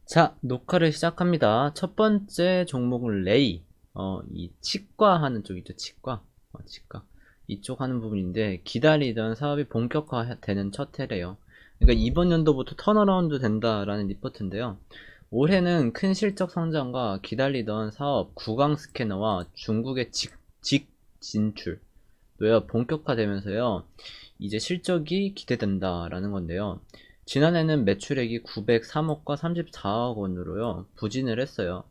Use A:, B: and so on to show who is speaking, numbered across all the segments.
A: 자, 녹화를 시작합니다. 첫 번째 종목은 레이. 이 치과 하는 쪽 있죠, 치과. 치과. 이쪽 하는 부분인데, 기다리던 사업이 본격화되는 첫 해래요. 그러니까 이번 연도부터 턴어라운드 된다라는 리포트인데요. 올해는 큰 실적 성장과 기다리던 사업, 구강 스캐너와 중국의 직 진출. 도 본격화되면서요, 이제 실적이 기대된다라는 건데요. 지난해는 매출액이 903억과 34억 원으로요, 부진을 했어요.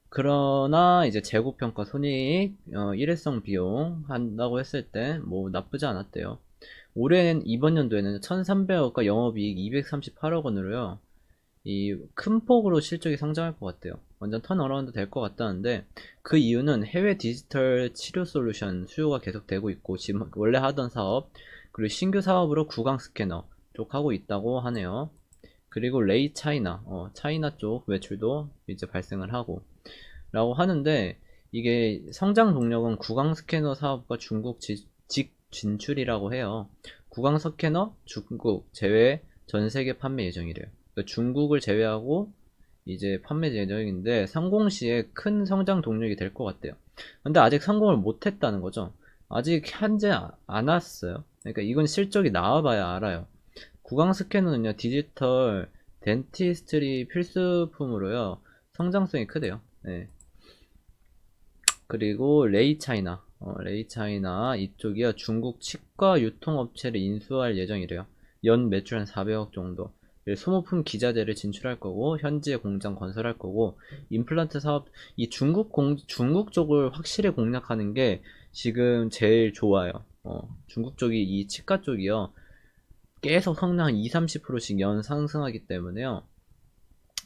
A: 그러나 이제 재고평가 손익, 일회성 비용 한다고 했을 때 뭐 나쁘지 않았대요. 올해는 이번 연도에는 1300억과 영업이익 238억 원으로요, 이 큰 폭으로 실적이 성장할 것 같아요. 완전 턴어라운드 될 것 같다는데, 그 이유는 해외 디지털 치료 솔루션 수요가 계속되고 있고, 지금 원래 하던 사업, 그리고 신규 사업으로 구강 스캐너 쪽 하고 있다고 하네요. 그리고 레이 차이나, 차이나 쪽 매출도 이제 발생을 하고 라고 하는데, 이게 성장 동력은 구강 스캐너 사업과 중국 직 진출이라고 해요. 구강 스캐너 중국 제외 전 세계 판매 예정이래요. 그러니까 중국을 제외하고 이제 판매 예정인데, 성공 시에 큰 성장 동력이 될 것 같대요. 근데 아직 성공을 못 했다는 거죠. 아직 현재 안 왔어요. 그러니까 이건 실적이 나와봐야 알아요. 구강 스캐너는요, 디지털 덴티스트리 필수품으로요, 성장성이 크대요. 네. 그리고 레이 차이나 이쪽이요, 중국 치과 유통업체를 인수할 예정이래요. 연 매출 한 400억 정도. 소모품 기자재를 진출할 거고, 현지에 공장 건설할 거고, 임플란트 사업, 이 중국 쪽을 확실히 공략하는 게 지금 제일 좋아요. 중국 쪽이, 이 치과 쪽이요, 계속 성장 2, 30%씩 연 상승하기 때문에요,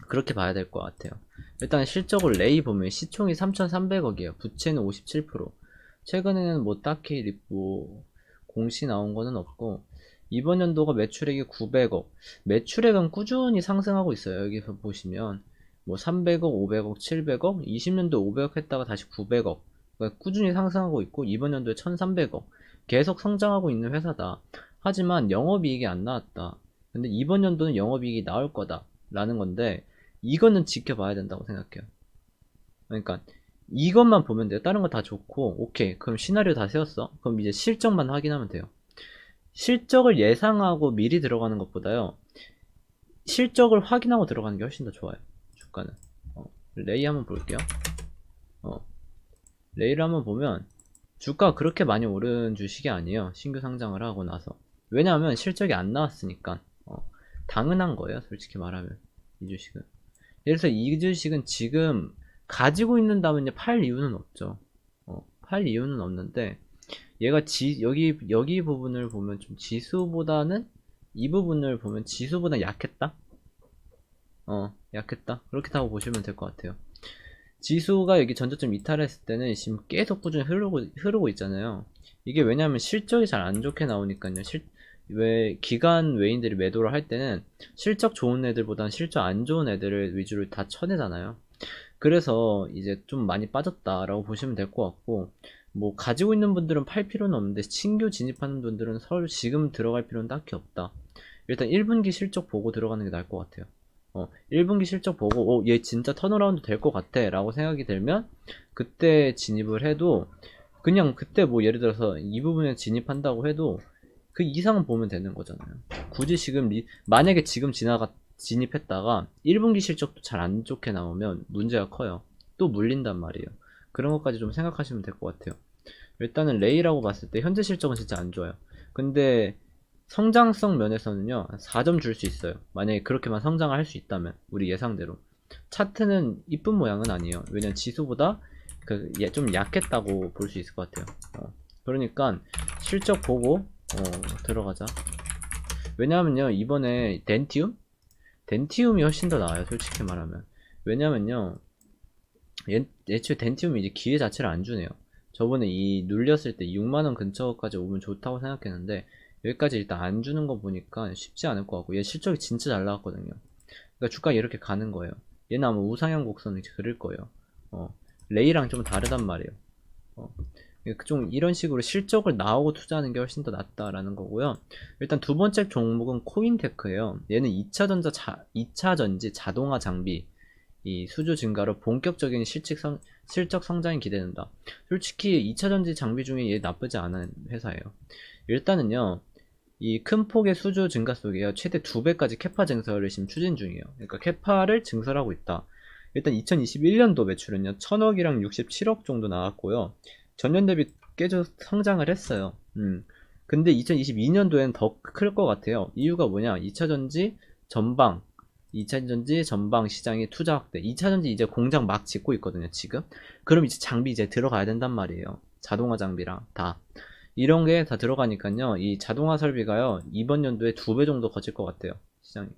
A: 그렇게 봐야 될 것 같아요. 일단 실적을 레이 보면 시총이 3,300억이에요. 부채는 57%. 최근에는 뭐 딱히 뭐 공시 나온 거는 없고, 이번 연도가 매출액이 900억. 매출액은 꾸준히 상승하고 있어요. 여기서 보시면 뭐 300억, 500억, 700억, 20년도 500억 했다가 다시 900억. 그러니까 꾸준히 상승하고 있고, 이번 연도에 1,300억. 계속 성장하고 있는 회사다. 하지만 영업이익이 안 나왔다. 근데 이번 연도는 영업이익이 나올 거다 라는 건데, 이거는 지켜봐야 된다고 생각해요. 그러니까 이것만 보면 돼요. 다른 거 다 좋고, 오케이, 그럼 시나리오 다 세웠어. 그럼 이제 실적만 확인하면 돼요. 실적을 예상하고 미리 들어가는 것보다요, 실적을 확인하고 들어가는 게 훨씬 더 좋아요. 주가는. 레이 한번 볼게요. 어, 레이를 한번 보면 주가가 그렇게 많이 오른 주식이 아니에요. 신규 상장을 하고 나서. 왜냐하면 실적이 안 나왔으니까. 당연한 거예요, 솔직히 말하면. 이 주식은. 그래서 이 주식은 지금 가지고 있는다면 팔 이유는 없죠. 팔 이유는 없는데, 얘가 여기 부분을 보면 좀 지수보다는, 이 부분을 보면 지수보다 약했다? 약했다. 그렇게 하고 보시면 될 것 같아요. 지수가 여기 전저점 이탈했을 때는 지금 계속 꾸준히 흐르고 있잖아요. 이게 왜냐면 실적이 잘 안 좋게 나오니까요. 왜 기관 외인들이 매도를 할 때는 실적 좋은 애들보다는 실적 안 좋은 애들을 위주로 다 쳐내잖아요. 그래서 이제 좀 많이 빠졌다라고 보시면 될 것 같고, 뭐 가지고 있는 분들은 팔 필요는 없는데 신규 진입하는 분들은 서울 지금 들어갈 필요는 딱히 없다. 일단 1분기 실적 보고 들어가는 게 나을 것 같아요. 1분기 실적 보고 얘 진짜 턴어라운드 될 것 같아 라고 생각이 들면 그때 진입을 해도, 그냥 그때 뭐 예를 들어서 이 부분에 진입한다고 해도 그 이상은 보면 되는 거잖아요. 굳이 지금 만약에 지금 진입했다가 1분기 실적도 잘 안 좋게 나오면 문제가 커요. 또 물린단 말이에요. 그런 것까지 좀 생각하시면 될 것 같아요. 일단은 레이라고 봤을 때 현재 실적은 진짜 안 좋아요. 근데 성장성 면에서는요, 4점 줄 수 있어요. 만약에 그렇게만 성장을 할 수 있다면, 우리 예상대로. 차트는 이쁜 모양은 아니에요. 왜냐면 지수보다 좀 약했다고 볼 수 있을 것 같아요. 그러니까 실적 보고 들어가자. 왜냐면요, 이번에 덴티움이 훨씬 더 나아요, 솔직히 말하면. 왜냐면요, 애초에 덴티움이 이제 기회 자체를 안 주네요. 저번에 이 눌렸을 때 6만원 근처까지 오면 좋다고 생각했는데, 여기까지 일단 안 주는 거 보니까 쉽지 않을 것 같고, 얘 실적이 진짜 잘 나왔거든요. 그러니까 주가 이렇게 가는 거예요. 얘는 아마 우상향 곡선을 그릴 거예요. 레이랑 좀 다르단 말이에요. 어, 좀 이런 식으로 실적을 나오고 투자하는 게 훨씬 더 낫다라는 거고요. 일단 두 번째 종목은 코인테크예요. 얘는 2차전지 자동화 장비 이 수주 증가로 본격적인 실적 성장이 기대된다. 솔직히 2차전지 장비 중에 얘 나쁘지 않은 회사예요. 일단은요, 이 큰 폭의 수주 증가 속에요, 최대 2배까지 캐파 증설을 지금 추진 중이에요. 그러니까 캐파를 증설하고 있다. 일단 2021년도 매출은요, 1000억이랑 67억 정도 나왔고요. 전년 대비 깨져 성장을 했어요. 근데 2022년도엔 더 클 것 같아요. 이유가 뭐냐? 2차전지 전방, 2차전지 전방 시장의 투자 확대. 2차전지 이제 공장 막 짓고 있거든요, 지금. 그럼 이제 장비 이제 들어가야 된단 말이에요. 자동화 장비랑 다. 이런 게 다 들어가니까요, 이 자동화 설비가요, 이번 연도에 2배 정도 커질 것 같아요, 시장이.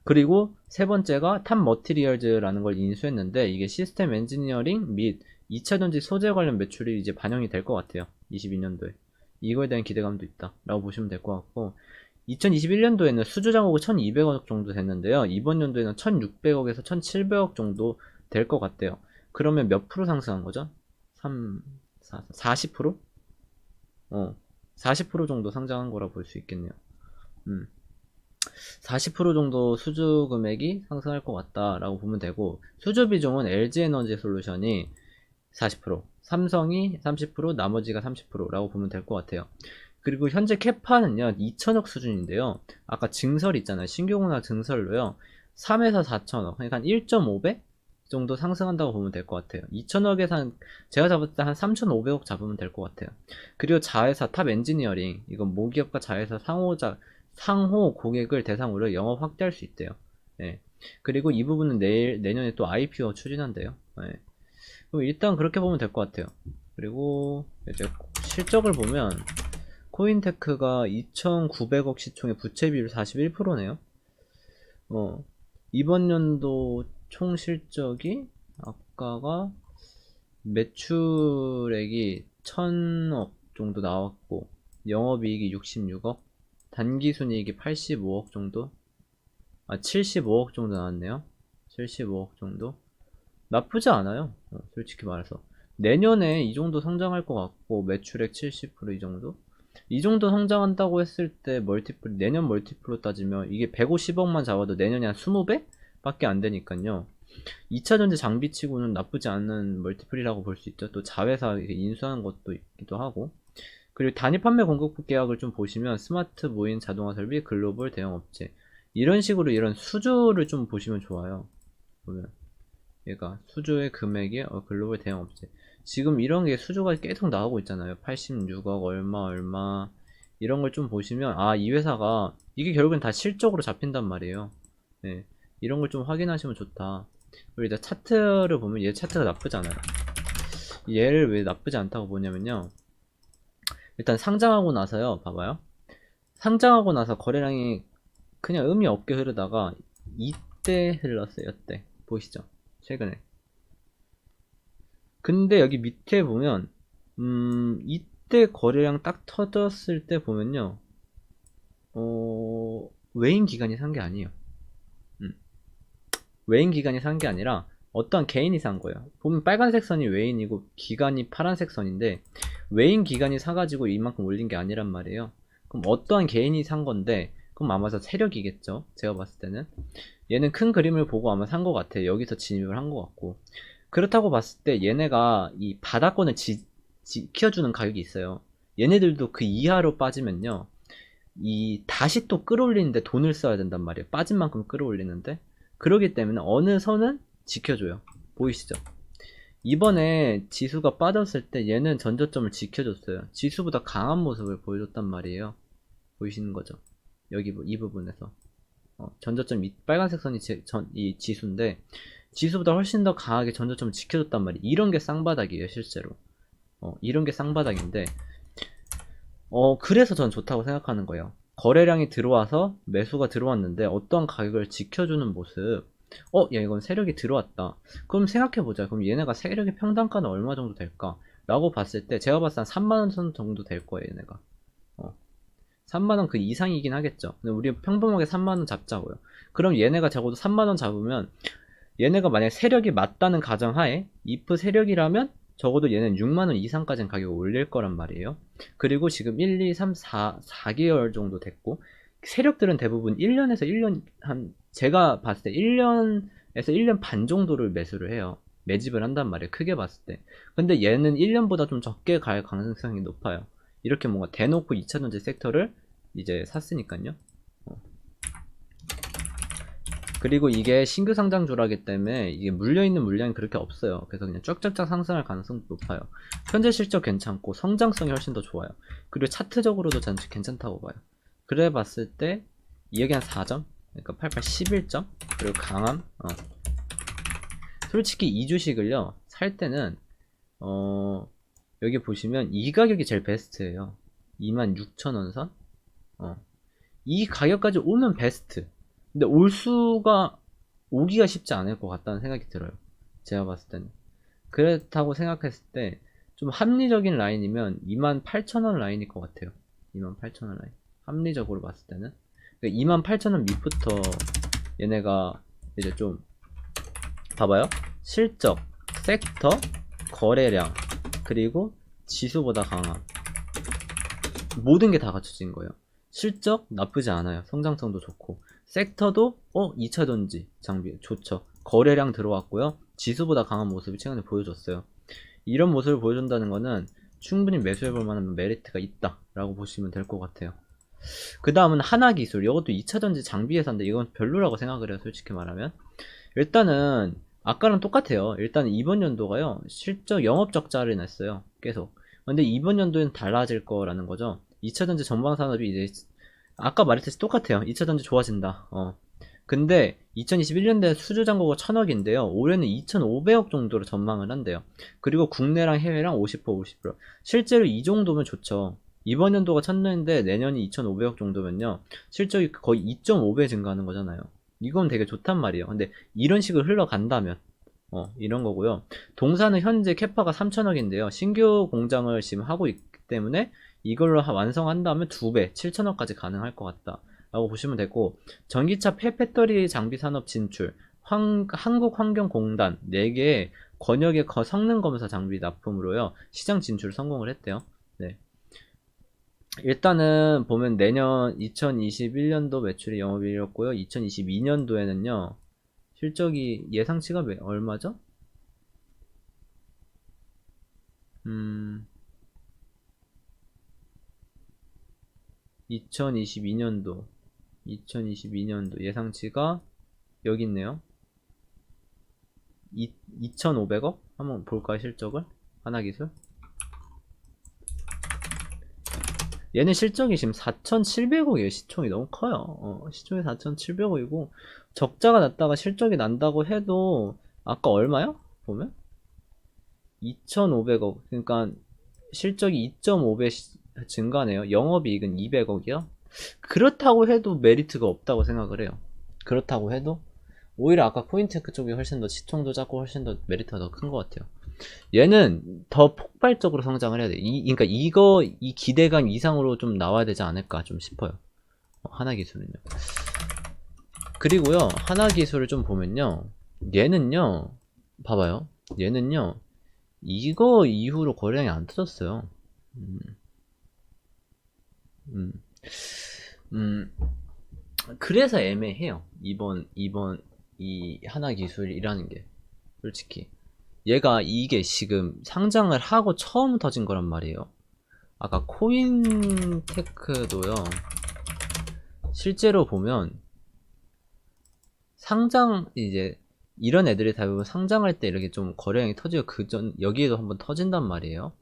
A: 그리고 세 번째가 탑 머티리얼즈라는 걸 인수했는데, 이게 시스템 엔지니어링 및 2차전지 소재 관련 매출이 이제 반영이 될 것 같아요, 22년도에. 이거에 대한 기대감도 있다 라고 보시면 될 것 같고, 2021년도에는 수주 잔고가 1200억 정도 됐는데요, 이번 연도에는 1600억에서 1700억 정도 될 것 같대요. 그러면 몇 프로 상승한 거죠? 40%? 40% 정도 상장한 거라 볼 수 있겠네요. 40% 정도 수주 금액이 상승할 것 같다라고 보면 되고, 수주 비중은 LG에너지 솔루션이 40%, 삼성이 30%, 나머지가 30%라고 보면 될 것 같아요. 그리고 현재 캐파는요, 2천억 수준인데요. 아까 증설 있잖아요. 신규공사 증설로요, 3에서 4천억, 그러니까 한 1.5배 정도 상승한다고 보면 될 것 같아요. 2천억에서 제가 잡을 때 한 3,500억 잡으면 될 것 같아요. 그리고 자회사 탑 엔지니어링, 이건 모기업과 자회사 상호 고객을 대상으로 영업 확대할 수 있대요. 예. 그리고 이 부분은 내년에 또 IPO 추진한대요. 예. 그럼 일단 그렇게 보면 될 것 같아요. 그리고 이제 실적을 보면 코인테크가 2,900억 시총의 부채 비율 41%네요. 이번 연도 총 실적이 아까가 매출액이 1000억 정도 나왔고, 영업이익이 66억, 단기순이익이 85억 정도, 75억 정도 나왔네요. 75억 정도. 나쁘지 않아요. 솔직히 말해서. 내년에 이 정도 성장할 것 같고, 매출액 70%이 정도? 이 정도 성장한다고 했을 때 내년 멀티플로 따지면 이게 150억만 잡아도 내년에 한 20배? 밖에 안 되니까요. 2차전지 장비치고는 나쁘지 않은 멀티플이라고 볼 수 있죠. 또 자회사 인수하는 것도 있기도 하고. 그리고 단위 판매 공급 계약을 좀 보시면 스마트 무인 자동화 설비 글로벌 대형 업체, 이런 식으로 이런 수주를 좀 보시면 좋아요. 보면 얘가 수주의 금액이 글로벌 대형 업체, 지금 이런 게 수주가 계속 나오고 있잖아요. 86억 얼마 이런 걸 좀 보시면, 이 회사가 이게 결국엔 다 실적으로 잡힌단 말이에요. 네, 이런 걸 좀 확인하시면 좋다. 그리고 이제 차트를 보면 얘 차트가 나쁘지 않아요. 얘를 왜 나쁘지 않다고 보냐면요, 일단 상장하고 나서요, 봐봐요. 상장하고 나서 거래량이 그냥 의미 없게 흐르다가 이때 흘렀어요. 이때 보이시죠? 최근에. 근데 여기 밑에 보면 이때 거래량 딱 터졌을 때 보면요, 외인 기관이 산 게 아니에요. 외인 기관이 산 게 아니라 어떠한 개인이 산 거예요. 보면 빨간색 선이 외인이고 기관이 파란색 선인데, 외인 기관이 사가지고 이만큼 올린 게 아니란 말이에요. 그럼 어떠한 개인이 산 건데, 그럼 아마 세력이겠죠. 제가 봤을 때는 얘는 큰 그림을 보고 아마 산 것 같아요. 여기서 진입을 한 것 같고. 그렇다고 봤을 때 얘네가 이 바닥권을 지켜주는 가격이 있어요. 얘네들도 그 이하로 빠지면요, 이 다시 또 끌어올리는데 돈을 써야 된단 말이에요. 빠진 만큼 끌어올리는데. 그러기 때문에 어느 선은 지켜줘요. 보이시죠? 이번에 지수가 빠졌을 때 얘는 전저점을 지켜줬어요. 지수보다 강한 모습을 보여줬단 말이에요. 보이시는 거죠? 여기 이 부분에서 전저점, 빨간색 선이 이 지수인데, 지수보다 훨씬 더 강하게 전저점을 지켜줬단 말이에요. 이런 게 쌍바닥이에요, 실제로. 이런 게 쌍바닥인데, 그래서 전 좋다고 생각하는 거예요. 거래량이 들어와서 매수가 들어왔는데 어떠한 가격을 지켜주는 모습. 야, 이건 세력이 들어왔다. 그럼 생각해보자. 그럼 얘네가 세력의 평단가는 얼마 정도 될까? 라고 봤을 때 제가 봤을 때 한 3만원 선 정도 될 거예요, 얘네가. 3만원 그 이상이긴 하겠죠. 근데 우리 평범하게 3만원 잡자고요. 그럼 얘네가 적어도 3만원 잡으면, 얘네가 만약 세력이 맞다는 가정하에 if 세력이라면 적어도 얘는 6만원 이상까지는 가격을 올릴 거란 말이에요. 그리고 지금 1, 2, 3, 4개월 정도 됐고, 세력들은 대부분 1년에서 1년, 제가 봤을 때 1년에서 1년 반 정도를 매수를 해요. 매집을 한단 말이에요. 크게 봤을 때. 근데 얘는 1년보다 좀 적게 갈 가능성이 높아요. 이렇게 뭔가 대놓고 2차전지 섹터를 이제 샀으니까요. 그리고 이게 신규 상장주라기 때문에 이게 물려있는 물량이 그렇게 없어요. 그래서 그냥 쫙쫙쫙 상승할 가능성도 높아요. 현재 실적 괜찮고 성장성이 훨씬 더 좋아요. 그리고 차트적으로도 전 괜찮다고 봐요. 그래 봤을 때 이게 한 4점? 그러니까 88 11점? 그리고 강함? 솔직히 이 주식을요 살 때는 여기 보시면 이 가격이 제일 베스트예요. 26,000원 선? 이 가격까지 오면 베스트. 근데 오기가 쉽지 않을 것 같다는 생각이 들어요. 제가 봤을 때는. 그렇다고 생각했을 때 좀 합리적인 라인이면 28,000원 라인일 것 같아요. 28,000원 라인. 합리적으로 봤을 때는. 28,000원 밑부터 얘네가 이제 좀 봐봐요. 실적, 섹터, 거래량, 그리고 지수보다 강함. 모든 게 다 갖춰진 거예요. 실적 나쁘지 않아요. 성장성도 좋고. 섹터도 2차전지 장비 좋죠. 거래량 들어왔고요. 지수보다 강한 모습을 최근에 보여줬어요. 이런 모습을 보여준다는 거는 충분히 매수해볼 만한 메리트가 있다 라고 보시면 될 것 같아요. 그 다음은 하나기술. 이것도 2차전지 장비 회사인데 이건 별로라고 생각을 해요. 솔직히 말하면. 일단은 아까랑 똑같아요. 일단 이번 연도가요 실적 영업 적자를 냈어요. 계속. 근데 이번 연도에는 달라질 거라는 거죠. 2차전지 전방산업이 이제 아까 말했듯이 똑같아요. 2차전지 좋아진다. 근데 2021년도에 수주 잔고가 1000억인데요. 올해는 2500억 정도로 전망을 한대요. 그리고 국내랑 해외랑 50% 50%. 실제로 이 정도면 좋죠. 이번 연도가 1000년인데 내년이 2500억 정도면요. 실적이 거의 2.5배 증가하는 거잖아요. 이건 되게 좋단 말이에요. 근데 이런 식으로 흘러간다면 이런 거고요. 동사는 현재 캐파가 3000억인데요. 신규 공장을 지금 하고 있기 때문에 이걸로 완성한다면 2배, 7000억까지 가능할 것 같다 라고 보시면 되고, 전기차 폐배터리 장비 산업 진출, 한국환경공단 4개의 권역의 성능검사 장비 납품으로요 시장 진출 성공을 했대요. 네. 일단은 보면 내년 2021년도 매출이 영업이익이었고요. 2022년도에는요 실적이 예상치가 얼마죠? 2022년도 예상치가 여기 있네요. 2,500억? 한번 볼까요, 실적을? 하나기술. 얘는 실적이 지금 4,700억이에요. 시총이 너무 커요. 시총이 4,700억이고, 적자가 났다가 실적이 난다고 해도, 아까 얼마요? 보면? 2,500억. 그러니까, 실적이 2.5배 증가네요. 영업이익은 200억이요. 그렇다고 해도 메리트가 없다고 생각을 해요. 그렇다고 해도 오히려 아까 코인테크 쪽이 훨씬 더 시총도 작고 훨씬 더 메리트가 더 큰 것 같아요. 얘는 더 폭발적으로 성장을 해야 돼. 그러니까 이 기대감 이상으로 좀 나와야 되지 않을까 좀 싶어요. 하나기술은요. 그리고요, 하나기술을 좀 보면요, 얘는요, 봐봐요. 얘는요, 이거 이후로 거래량이 안 터졌어요. 그래서 애매해요. 이번 이 하나기술이라는 게 솔직히 얘가 이게 지금 상장을 하고 처음 터진 거란 말이에요. 아까 코인테크도요. 실제로 보면 상장 이제 이런 애들이 대부분 상장할 때 이렇게 좀 거래량이 터지고 그전 여기에도 한번 터진단 말이에요.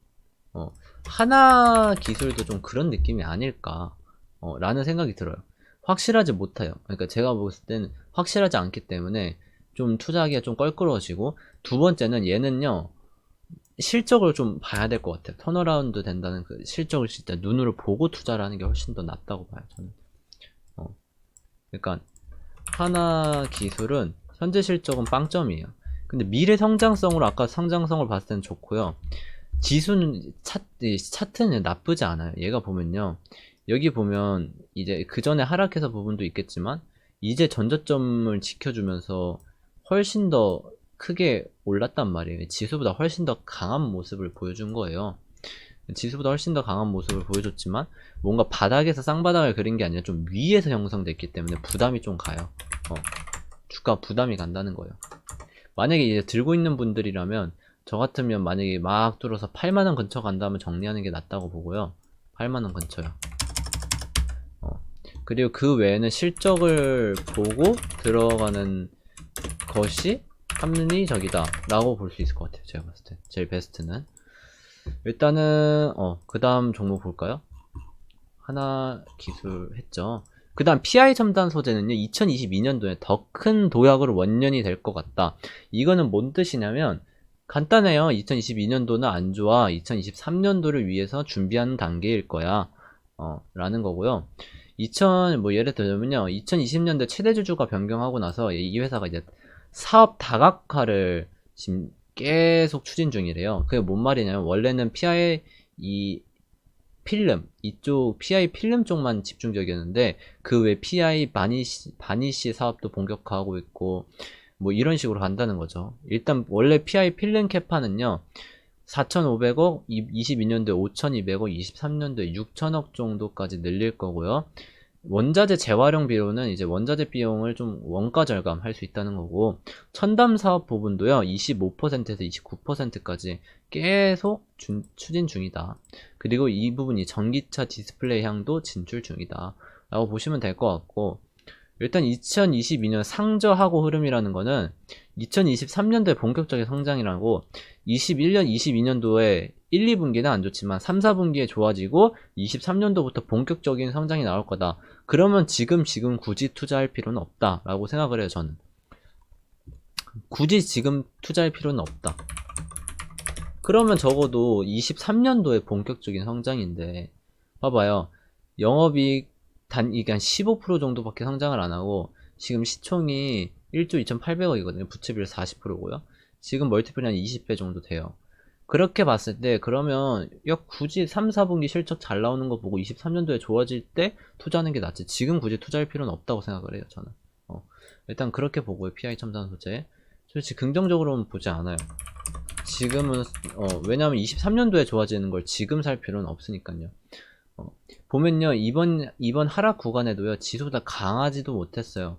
A: 하나기술도 좀 그런 느낌이 아닐까 라는 생각이 들어요. 확실하지 못해요. 그러니까 제가 봤을 때는 확실하지 않기 때문에 좀 투자하기가 좀 껄끄러워지고, 두 번째는 얘는요 실적을 좀 봐야 될 것 같아요. 턴어라운드 된다는 그 실적을 진짜 눈으로 보고 투자를 하는 게 훨씬 더 낫다고 봐요, 저는. 그러니까 하나기술은 현재 실적은 빵점이에요. 근데 미래 성장성으로 아까 성장성을 봤을 때는 좋고요. 지수는 차트는 나쁘지 않아요. 얘가 보면요, 여기 보면 이제 그 전에 하락해서 부분도 있겠지만 이제 전저점을 지켜주면서 훨씬 더 크게 올랐단 말이에요. 지수보다 훨씬 더 강한 모습을 보여준 거예요. 지수보다 훨씬 더 강한 모습을 보여줬지만 뭔가 바닥에서 쌍바닥을 그린 게 아니라 좀 위에서 형성됐기 때문에 부담이 좀 가요. 주가 부담이 간다는 거예요. 만약에 이제 들고 있는 분들이라면 저 같으면 만약에 막 뚫어서 8만원 근처 간다면 정리하는 게 낫다고 보고요. 8만원 근처요. 그리고 그 외에는 실적을 보고 들어가는 것이 합리적이다 라고 볼 수 있을 것 같아요. 제가 봤을 때 제일 베스트는. 일단은 그 다음 종목 볼까요? 하나 기술 했죠. 그 다음 PI 첨단 소재는요, 2022년도에 더 큰 도약으로 원년이 될 것 같다. 이거는 뭔 뜻이냐면 간단해요. 2022년도는 안 좋아. 2023년도를 위해서 준비하는 단계일 거야. 라는 거고요. 뭐 예를 들면요, 2020년대 최대 주주가 변경하고 나서 이 회사가 이제 사업 다각화를 지금 계속 추진 중이래요. 그게 뭔 말이냐면 원래는 PI 이 필름 이쪽 PI 필름 쪽만 집중적이었는데 그 외 PI 바니시 사업도 본격화하고 있고 뭐 이런 식으로 간다는 거죠. 일단 원래 PI 필름 캐파는요 4,500억, 22년도에 5,200억, 23년도에 6,000억 정도까지 늘릴 거고요. 원자재 재활용 비료는 이제 원자재 비용을 좀 원가 절감할 수 있다는 거고, 첨단 사업 부분도요 25%에서 29%까지 계속 추진 중이다. 그리고 이 부분이 전기차 디스플레이 향도 진출 중이다 라고 보시면 될 것 같고, 일단 2022년 상저하고 흐름이라는 거는 2023년도에 본격적인 성장이라고, 21년, 22년도에 1, 2분기는 안 좋지만 3, 4분기에 좋아지고 23년도부터 본격적인 성장이 나올 거다. 그러면 지금 굳이 투자할 필요는 없다 라고 생각을 해요. 저는 굳이 지금 투자할 필요는 없다. 그러면 적어도 23년도에 본격적인 성장인데, 봐봐요, 영업이익 이게 한 15% 정도밖에 성장을 안 하고 지금 시총이 1조 2,800억이거든요. 부채비율 40%고요. 지금 멀티플이 한 20배 정도 돼요. 그렇게 봤을 때 그러면 굳이 3, 4분기 실적 잘 나오는 거 보고 23년도에 좋아질 때 투자하는 게 낫지. 지금 굳이 투자할 필요는 없다고 생각을 해요. 저는 일단 그렇게 보고요. PI 첨단 소재 솔직히 긍정적으로는 보지 않아요. 지금은 왜냐면 23년도에 좋아지는 걸 지금 살 필요는 없으니까요. 보면요, 이번 하락 구간에도요 지수보다 강하지도 못했어요.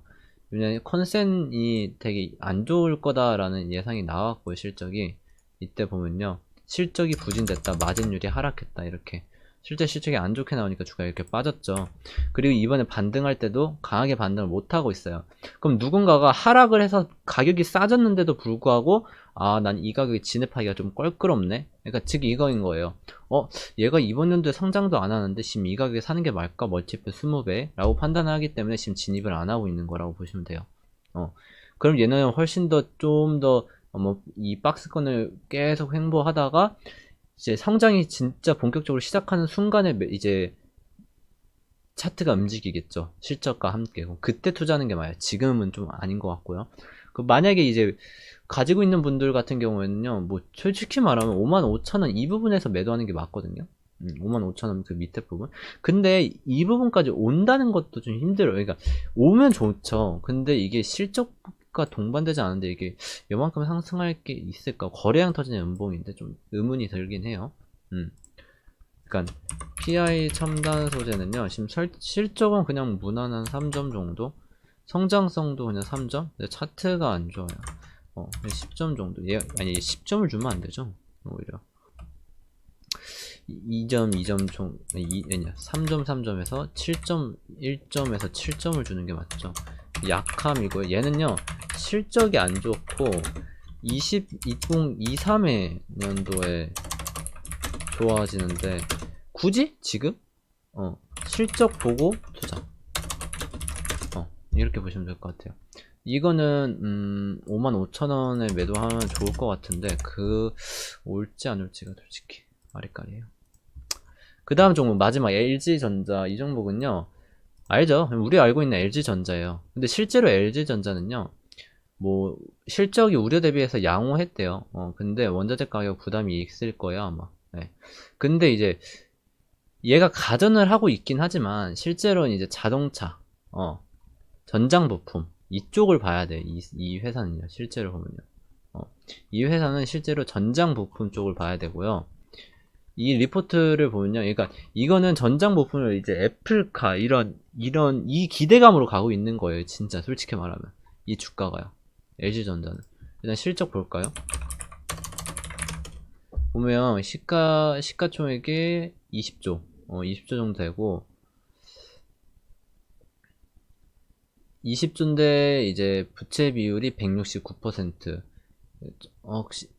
A: 왜냐면 컨센이 되게 안 좋을 거다라는 예상이 나왔고요. 실적이 이때 보면요, 실적이 부진됐다, 마진율이 하락했다, 이렇게 실제 실적이 안 좋게 나오니까 주가 이렇게 빠졌죠. 그리고 이번에 반등할 때도 강하게 반등을 못 하고 있어요. 그럼 누군가가 하락을 해서 가격이 싸졌는데도 불구하고 난 이 가격에 진입하기가 좀 껄끄럽네, 그러니까 즉 이거인 거예요. 얘가 이번 연도에 상장도 안 하는데 지금 이 가격에 사는 게 말까? 멀티플 20배 라고 판단을 하기 때문에 지금 진입을 안 하고 있는 거라고 보시면 돼요. 그럼 얘는 훨씬 더 좀 더 이 박스권을 계속 횡보하다가 이제 성장이 진짜 본격적으로 시작하는 순간에 이제 차트가 움직이겠죠. 실적과 함께. 그때 투자하는 게 맞아요. 지금은 좀 아닌 것 같고요. 만약에 이제 가지고 있는 분들 같은 경우에는요, 뭐 솔직히 말하면 55,000원 이 부분에서 매도하는 게 맞거든요. 55,000원 그 밑에 부분. 근데 이 부분까지 온다는 것도 좀 힘들어요. 그러니까 오면 좋죠. 근데 이게 실적과 동반되지 않은데 이게 요만큼 상승할 게 있을까? 거래량 터지는 연봉인데 좀 의문이 들긴 해요. 그러니까 PI 첨단 소재는요, 지금 실적은 그냥 무난한 3점 정도, 성장성도 그냥 3점. 근데 차트가 안 좋아요. 10점 정도. 아니 10점을 주면 안 되죠. 오히려 2점, 2점 총, 아니야 3점, 3점에서 7점, 1점에서 7점을 주는 게 맞죠. 약함이고요. 얘는요 실적이 안 좋고 2023회 년도에 좋아지는데 굳이 지금 실적 보고 투자, 이렇게 보시면 될 것 같아요. 이거는 55,000원에 매도하면 좋을 것 같은데 올지 안 올지가 솔직히 아리까리에요. 그 다음 종목 마지막 LG전자. 이 종목은요, 알죠? 우리 알고 있는 LG전자예요. 근데 실제로 LG전자는요, 뭐 실적이 우려 대비해서 양호했대요. 근데 원자재 가격 부담이 있을 거예요 아마. 네. 근데 이제 얘가 가전을 하고 있긴 하지만 실제로는 이제 자동차, 전장 부품 이쪽을 봐야 돼. 이 회사는요 실제로 보면요. 이 회사는 실제로 전장 부품 쪽을 봐야 되고요. 이 리포트를 보면요. 그러니까 이거는 전장 부품을 이제 애플카 이런 이 기대감으로 가고 있는 거예요. 진짜 솔직히 말하면 이 주가가요. LG전자는 일단 실적 볼까요? 보면 시가총액이 20조 20조 정도 되고 20조인데 이제 부채 비율이 169%. 혹시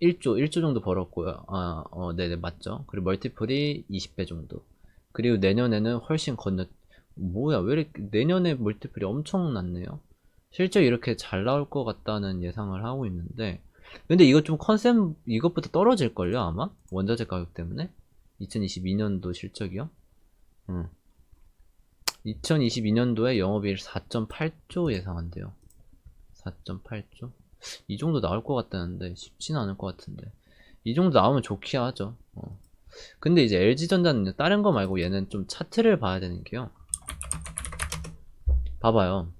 A: 1조 정도 벌었고요. 네네, 맞죠. 그리고 멀티플이 20배 정도. 그리고 내년에는 훨씬 뭐야, 왜 이렇게, 내년에 멀티플이 엄청 낮네요. 실제 이렇게 잘 나올 것 같다는 예상을 하고 있는데, 근데 이거 좀 이것보다 떨어질걸요, 아마? 원자재 가격 때문에? 2022년도 실적이요? 2022년도에 영업이익 4.8조 예상한대요. 4.8조? 이 정도 나올 것 같다는데 쉽지는 않을 것 같은데 이 정도 나오면 좋긴 하죠. 근데 이제 LG전자는 다른 거 말고 얘는 좀 차트를 봐야 되는 게요. 봐봐요.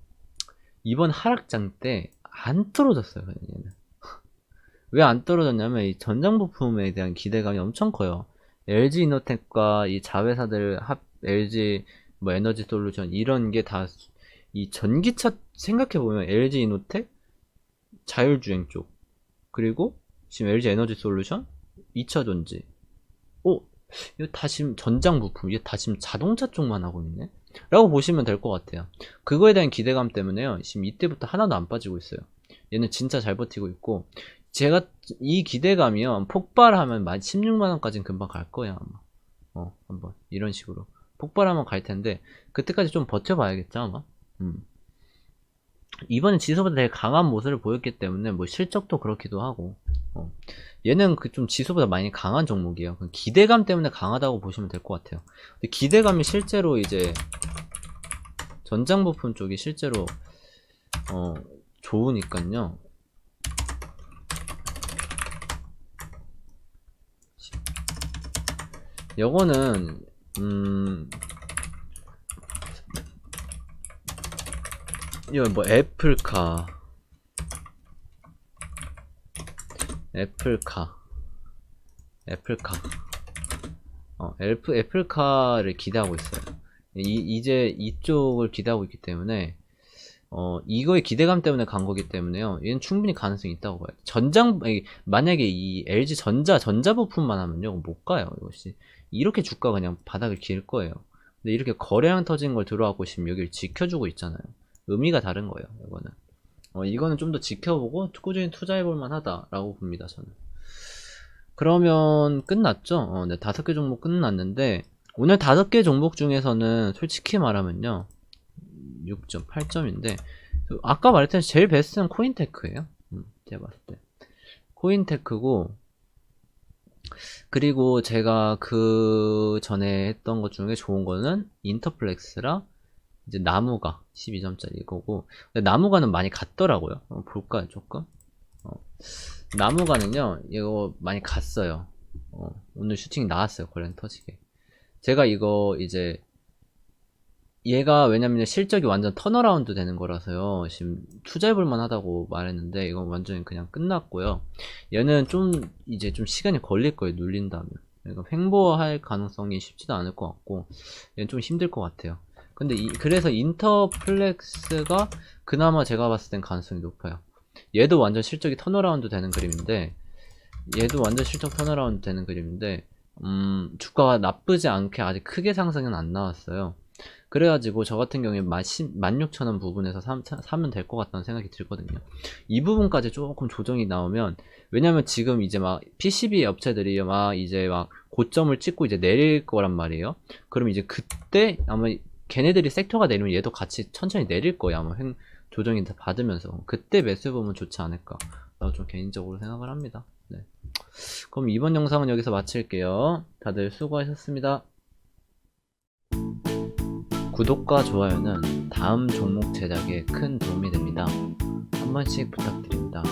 A: 이번 하락장 때 안 떨어졌어요. 그냥 얘는. 왜 안 떨어졌냐면 이 전장 부품에 대한 기대감이 엄청 커요. LG 이노텍과 이 자회사들 LG 뭐 에너지 솔루션 이런 게 다 이 전기차 생각해보면 LG 이노텍 자율주행 쪽 그리고 지금 LG 에너지 솔루션 2차 전지 이거 다 지금 전장 부품 이게 다 지금 자동차 쪽만 하고 있네 라고 보시면 될 것 같아요. 그거에 대한 기대감 때문에요 지금 이때부터 하나도 안 빠지고 있어요. 얘는 진짜 잘 버티고 있고 제가 이 기대감이요 폭발하면 16만원까지는 금방 갈 거예요 아마. 한번 이런 식으로 폭발하면 갈 텐데 그때까지 좀 버텨봐야겠죠 아마. 이번에 지수보다 되게 강한 모습을 보였기 때문에 뭐 실적도 그렇기도 하고 얘는 그 좀 지수보다 많이 강한 종목이에요. 기대감 때문에 강하다고 보시면 될 것 같아요. 근데 기대감이 실제로 이제 전장 부품 쪽이 실제로 좋으니까요. 요거는 이거 뭐 애플카 애플카를 기대하고 있어요. 이제 이쪽을 기대하고 있기 때문에 이거의 기대감 때문에 간 거기 때문에요. 얘는 충분히 가능성이 있다고 봐요. 만약에 이 LG 전자 부품만 하면요 못 가요. 이것이 이렇게 주가 그냥 바닥을 길 거예요. 근데 이렇게 거래량 터진 걸 들어왔고 지금 여기를 지켜주고 있잖아요. 의미가 다른 거예요. 이거는 좀 더 지켜보고 꾸준히 투자해볼 만하다라고 봅니다. 저는. 그러면 끝났죠? 네, 5개 종목 끝났는데 오늘 5개 종목 중에서는 솔직히 말하면요 6.8점인데 아까 말했던 제일 베스트는 코인테크예요. 제가 봤을 때 코인테크고 그리고 제가 그 전에 했던 것 중에 좋은 거는 인터플렉스랑 이제 나무가 12점짜리 이거고 근데 나무가는 많이 갔더라고요. 볼까요 조금? 나무가는요 이거 많이 갔어요. 오늘 슈팅이 나왔어요. 거래량 터지게. 제가 이거 이제 얘가 왜냐면 실적이 완전 턴어라운드 되는 거라서요 지금 투자해볼만 하다고 말했는데 이건 완전히 그냥 끝났고요. 얘는 좀 이제 좀 시간이 걸릴 거예요. 눌린다면 그러니까 횡보할 가능성이 쉽지도 않을 것 같고 얘는 좀 힘들 것 같아요. 근데 그래서 인터플렉스가 그나마 제가 봤을 땐 가능성이 높아요. 얘도 완전 실적이 턴어라운드 되는 그림인데 주가가 나쁘지 않게 아직 크게 상승은 안 나왔어요. 그래가지고 저 같은 경우에 16,000원 부분에서 사면 될 것 같다는 생각이 들거든요. 이 부분까지 조금 조정이 나오면 왜냐면 지금 이제 막 PCB 업체들이 막 이제 막 고점을 찍고 이제 내릴 거란 말이에요. 그럼 이제 그때 아마 걔네들이 섹터가 내리면 얘도 같이 천천히 내릴 거예요. 아마 조정이 다 받으면서 그때 매수해 보면 좋지 않을까 라고 좀 개인적으로 생각을 합니다. 네. 그럼 이번 영상은 여기서 마칠게요. 다들 수고하셨습니다. 구독과 좋아요는 다음 종목 제작에 큰 도움이 됩니다. 한 번씩 부탁드립니다.